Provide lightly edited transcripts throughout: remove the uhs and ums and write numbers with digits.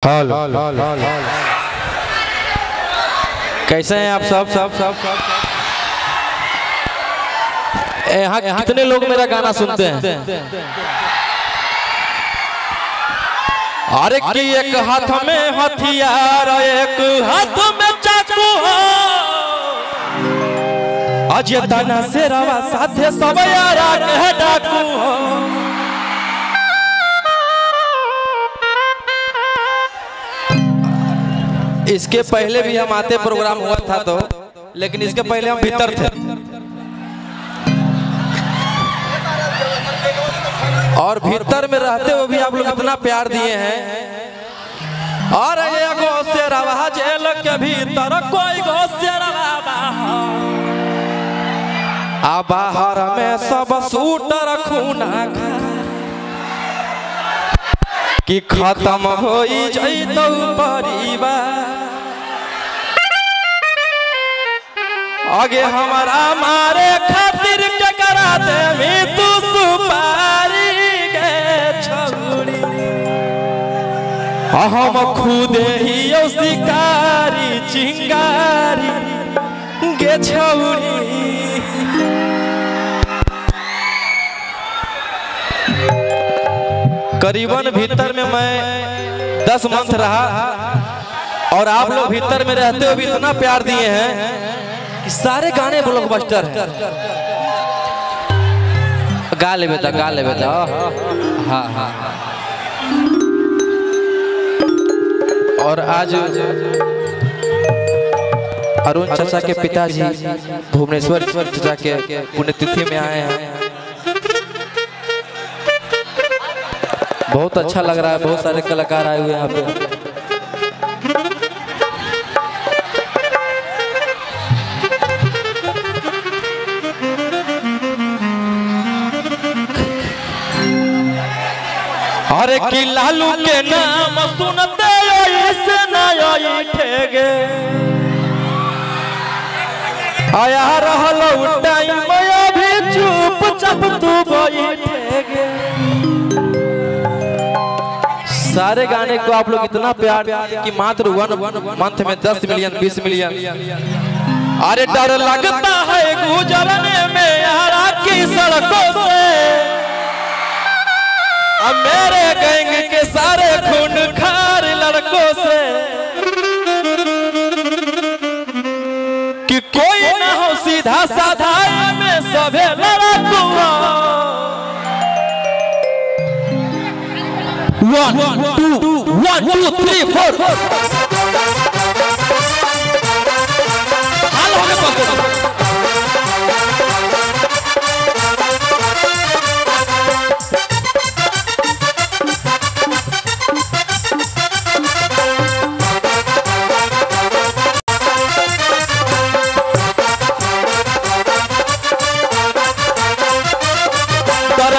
Hello, कैसे हैं आप सब सब सब सब यहाँ कितने लोग मेरा गाना सुनते हैं? अरे कि एक हाथ में हथियार एक हाथ में चाकू हो, अजय तना से रवा साथे सब यारा के डाकू हो। इसके पहले भी हम आते प्रोग्राम हुआ था तो, लेकिन इसके पहले हम भीतर थे और भीतर में रहते हुए भी आप लोग इतना प्यार दिए हैं। और एगो से रवा जेल के भीतर कोई गो से रवा आ बाहर में सब सूट रखूना कि खत्म हो जैतो परिवार। आगे हमारा मारे खातिर के करा दे तू सुपारी गे छौरी, हम खुदे ही शिकारी चिंगारी गे छौरी। करीबन भीतर में मैं 10 मंथ रहा और आप लोग भीतर में रहते हुए भी इतना प्यार दिए हैं कि सारे गाने ब्लॉकबस्टर हैं। गा ले बेटा गा ले बेटा। हाँ हाँ हाँ। और आज अरुण चाचा के पिताजी भुवनेश्वर चाचा के पुण्यतिथि में आए हैं। बहुत अच्छा लग रहा है, बहुत सारे कलाकार आए हुए हैं यहाँ पे। अरे कि लालू के नाम सुनते से नया ठेगे आया रहलो टाइम अभी चुपचाप तू बैठेगे। सारे गाने को आप लोग इतना प्यार कि मात्र 1 मंथ में 10 मिलियन 20 मिलियन। अरे डर लगता है गुजरने में यारा की सड़कों से, अब मेरे गैंग के सारे खून खार लड़कों से, कि कोई ना हो सीधा साधा में सभे लड़को। 1 2 3 4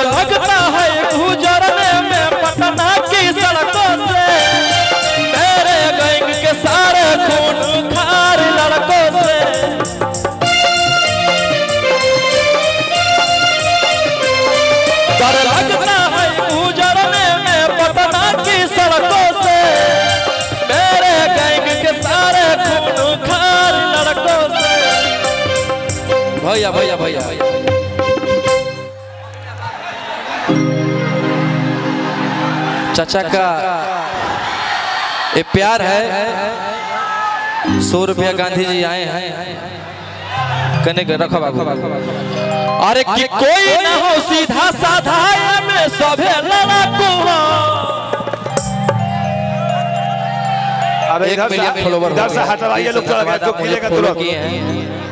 लगता है गुजरने में पटना की सड़कों से, मेरे गैंग के सारे खून खार लड़कों से। डर लगता है गुजरने में पटना की सड़कों से, मेरे गैंग के सारे खून खार लड़कों से। भैया भैया भैया चाचा का ये प्यार है। 100 रुपया गांधी जी आए हैं कने के रखो बाबू। अरे कि कोई ना हो सीधा साधा में सभे लड़को। अब 1 मिलियन फॉलोवर इधर से हटवाइए लोग, तो गिरेगा तुरंत।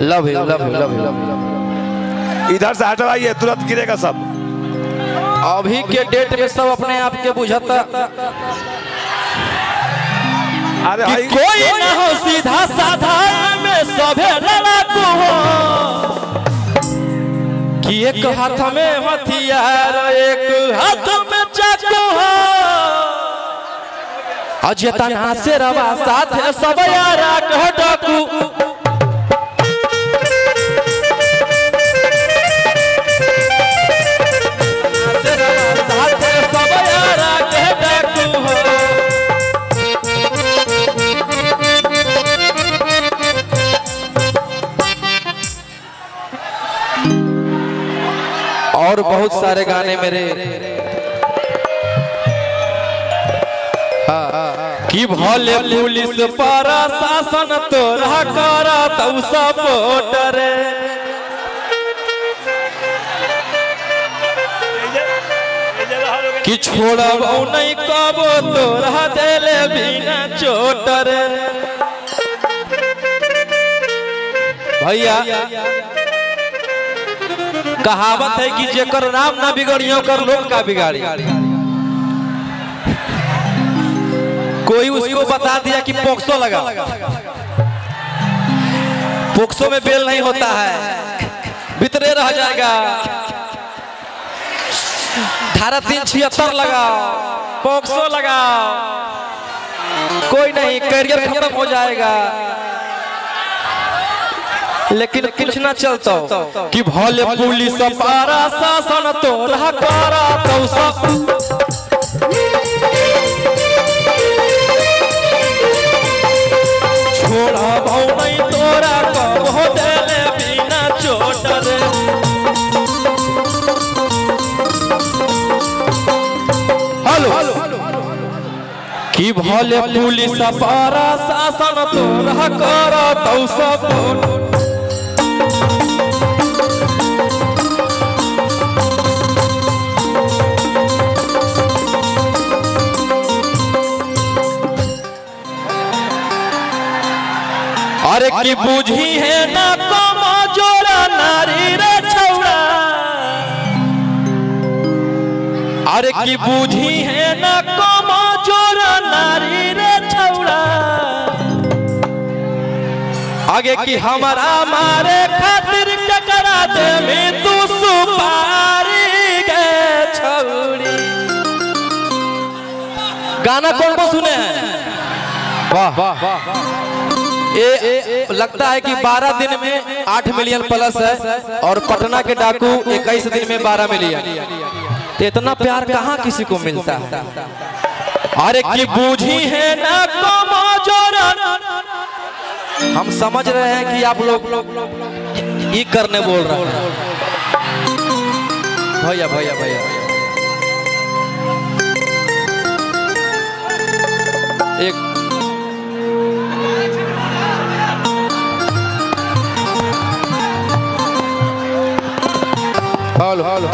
Love you love you love you. इधर से हटवाइए तुरंत गिरेगा सब। अभी के डेट में सब अपने आप के बुझाता। अरे कि कोई ना हो सीधा साधा में सभे लड़को हो, कि एक हाथ में हथियार एक हाथ में चाकू हो, अजय तना से रवा साथे सब यारा के डाकू। साथे सब यारा के डाकू हो। और बहुत सारे गाने मेरे कि भले पुलिस पर शासन तोरा करा तब सपोर्ट रे कि छोड़ब नहीं कबो तोरा देले बिना चोट रे भैया कहावत है कि जेकर नाम ना बिगड़ियो कर लोग का बिगाड़ी। कोई उसको बता दिया कि पोक्सो लगा, पोक्सो में बेल नहीं होता है, भीतरे रह जाएगा। धारा 376 लगाओ, पोक्सो लगाओ, कोई नहीं, करियर खत्म हो जाएगा। लेकिन कुछ ना चलता कि भले पुलिस पारा शासन तोरा करा तो सब छोड़ा भाव नहीं तोरा कहो देले बिना चोट रे। हेलो कि भले पुलिस पारा शासन तोरा करा तो सब अरे की बुझी है ना कमा जोड़ा नारी रे छौड़ा, अरे की बुझी है ना कमा जोड़ा नारी रे छौड़ा, आगे की हमारा मारे खातिर टकरा दे में तू सुपारी गे छौड़ी। गाना कौन को सुने हैं? वाह वाह वाह। ये लगता है कि 12 दिन में 8 मिलियन प्लस है और पटना के डाकू 21 दिन में 12 मिलियन। तो इतना प्यार कहाँ किसी को मिलता है। अरे की बूझी है ना कमा जोरा। हम समझ रहे हैं कि आप लोग ये करने बोल रहे हैं। भैया भैया भैया एक hello hello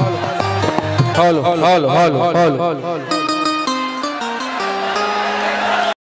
hello hello hello hello hello